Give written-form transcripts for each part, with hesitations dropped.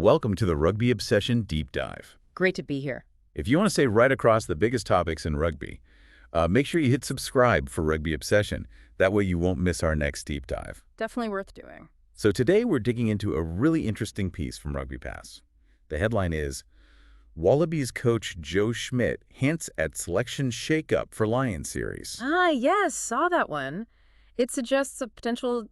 Welcome to the Rugby Obsession Deep Dive. Great to be here. If you want to stay right across the biggest topics in rugby, make sure you hit subscribe for Rugby Obsession. That way you won't miss our next deep dive. Definitely worth doing. So today we're digging into a really interesting piece from RugbyPass. The headline is, Wallabies Coach Joe Schmidt hints at selection shakeup for Lions series. Yes, saw that one. It suggests a potential,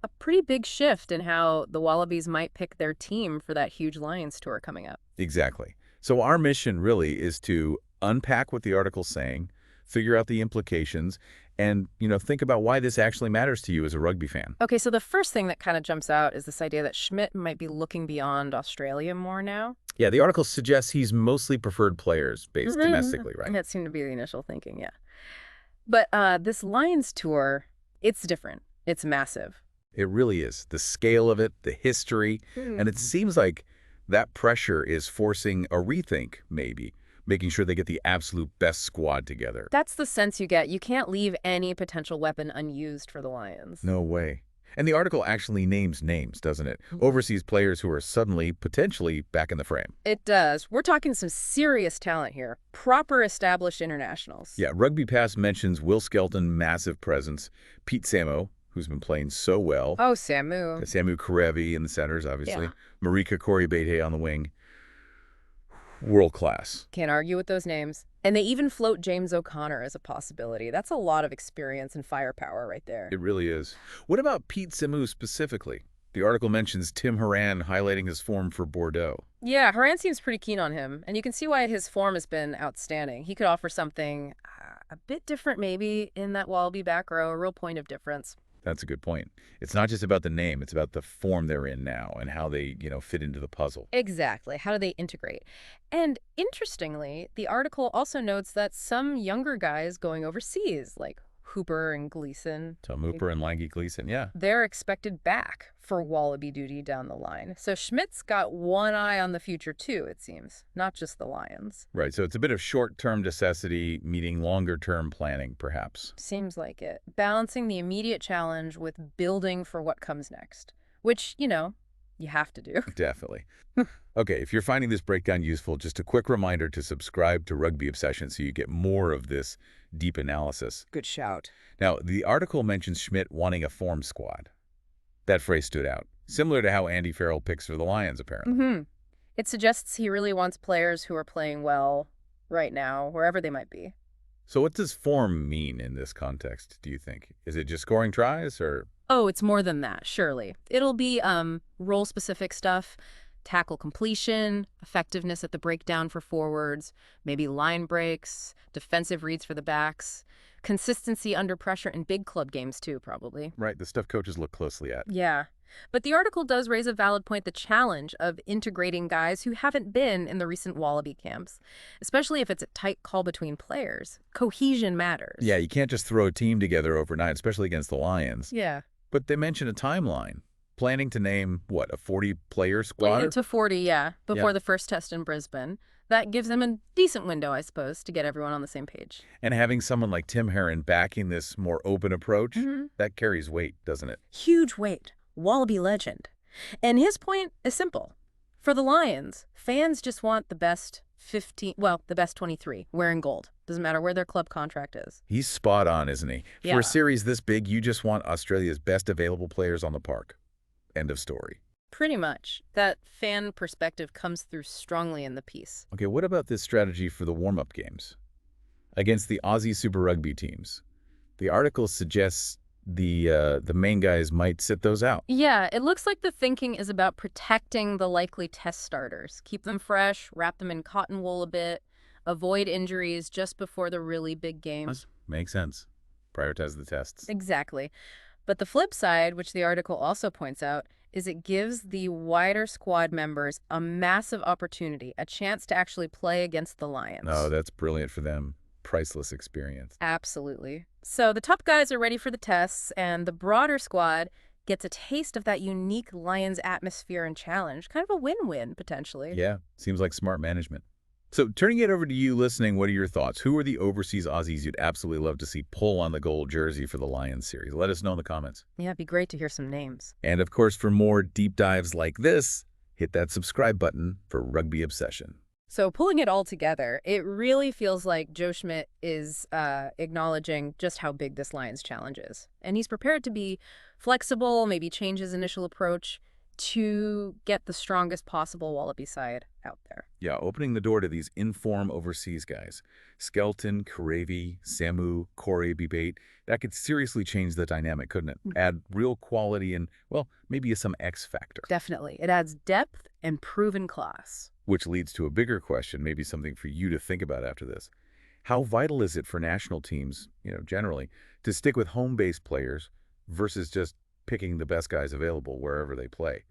a pretty big shift in how the Wallabies might pick their team for that huge Lions tour coming up. Exactly. So our mission really is to unpack what the article's saying, figure out the implications, and, think about why this actually matters to you as a rugby fan. Okay, so the first thing that kind of jumps out is this idea that Schmidt might be looking beyond Australia more now. Yeah, the article suggests he's mostly preferred players based domestically, right? That seemed to be the initial thinking, yeah. But this Lions tour, it's different. It's massive. It really is. The scale of it, the history, and it seems like that pressure is forcing a rethink, maybe, making sure they get the absolute best squad together. That's the sense you get. You can't leave any potential weapon unused for the Lions. No way. And the article actually names names, doesn't it? Overseas players who are suddenly, potentially, back in the frame. It does. We're talking some serious talent here. Proper established internationals. Yeah, RugbyPass mentions Will Skelton, massive presence, Pete Samo, who's been playing so well. Oh, Samu. Samu Karevi in the centers, obviously. Yeah. Marika Koribete on the wing. World class. Can't argue with those names. And they even float James O'Connor as a possibility. That's a lot of experience and firepower right there. It really is. What about Pete Samu specifically? The article mentions Tim Horan highlighting his form for Bordeaux. Yeah, Horan seems pretty keen on him, and you can see why his form has been outstanding. He could offer something a bit different maybe in that Wallaby back row, a real point of difference. That's a good point. It's not just about the name, it's about the form they're in now and how they, fit into the puzzle. Exactly. How do they integrate? And interestingly, the article also notes that some younger guys going overseas, like Hooper and Gleason. Tom Hooper and Langy Gleason, yeah. They're expected back for Wallaby duty down the line. So Schmidt's got one eye on the future too, it seems, not just the Lions. Right, so it's a bit of short-term necessity meeting longer-term planning, perhaps. Seems like it. Balancing the immediate challenge with building for what comes next, which, you have to do. Definitely. Okay, if you're finding this breakdown useful, just a quick reminder to subscribe to Rugby Obsession so you get more of this deep analysis. Good shout. Now, the article mentions Schmidt wanting a form squad. That phrase stood out, similar to how Andy Farrell picks for the Lions, apparently. It suggests he really wants players who are playing well right now, wherever they might be. So what does form mean in this context, do you think? Is it just scoring tries, or...? Oh, it's more than that, surely. It'll be role-specific stuff, tackle completion, effectiveness at the breakdown for forwards, maybe line breaks, defensive reads for the backs, consistency under pressure in big club games too, probably. Right, the stuff coaches look closely at. Yeah. But the article does raise a valid point, the challenge of integrating guys who haven't been in the recent Wallaby camps, especially if it's a tight call between players. Cohesion matters. Yeah, you can't just throw a team together overnight, especially against the Lions. Yeah. But they mention a timeline. Planning to name, what, a 40-player squad? To 40, yeah, before the first test in Brisbane. That gives them a decent window, I suppose, to get everyone on the same page. And having someone like Tim Horan backing this more open approach, that carries weight, doesn't it? Huge weight. Wallaby legend. And his point is simple. For the Lions, fans just want the best 23 wearing gold. Doesn't matter where their club contract is. He's spot on, isn't he? Yeah. For a series this big, you just want Australia's best available players on the park. End of story. Pretty much. That fan perspective comes through strongly in the piece. Okay, what about this strategy for the warm-up games? Against the Aussie Super Rugby teams. The article suggests the main guys might sit those out. Yeah, it looks like the thinking is about protecting the likely test starters. Keep them fresh, wrap them in cotton wool a bit, avoid injuries just before the really big games. Makes sense. Prioritize the tests. Exactly. But the flip side, which the article also points out, is it gives the wider squad members a massive opportunity, a chance to actually play against the Lions. Oh, that's brilliant for them. Priceless experience. Absolutely. So the top guys are ready for the tests, and the broader squad gets a taste of that unique Lions atmosphere and challenge. Kind of a win-win, potentially. Yeah, seems like smart management. So turning it over to you listening, what are your thoughts? Who are the overseas Aussies you'd absolutely love to see pull on the gold jersey for the Lions series? Let us know in the comments. Yeah, it'd be great to hear some names. And of course, for more deep dives like this, hit that subscribe button for Rugby Obsession. So pulling it all together, it really feels like Joe Schmidt is acknowledging just how big this Lions challenge is. And he's prepared to be flexible, maybe change his initial approach to get the strongest possible Wallaby side out there. Yeah, opening the door to these inform overseas guys. Skelton, Karevi, Samu, Corey, Bibate. That could seriously change the dynamic, couldn't it? Add real quality and, well, maybe some X factor. Definitely. It adds depth and proven class. Which leads to a bigger question, maybe something for you to think about after this. How vital is it for national teams, generally, to stick with home-based players versus just picking the best guys available wherever they play,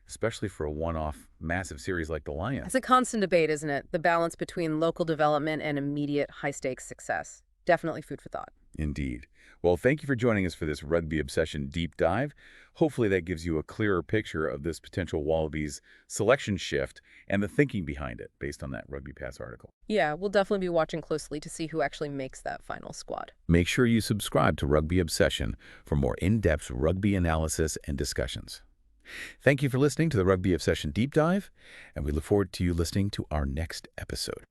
especially for a one-off massive series like the Lions? It's a constant debate, isn't it? The balance between local development and immediate high-stakes success. Definitely food for thought. Indeed. Well, thank you for joining us for this Rugby Obsession deep dive. Hopefully that gives you a clearer picture of this potential Wallabies selection shift and the thinking behind it based on that RugbyPass article. Yeah, we'll definitely be watching closely to see who actually makes that final squad. Make sure you subscribe to Rugby Obsession for more in-depth rugby analysis and discussions. Thank you for listening to the Rugby Obsession deep dive, and we look forward to you listening to our next episode.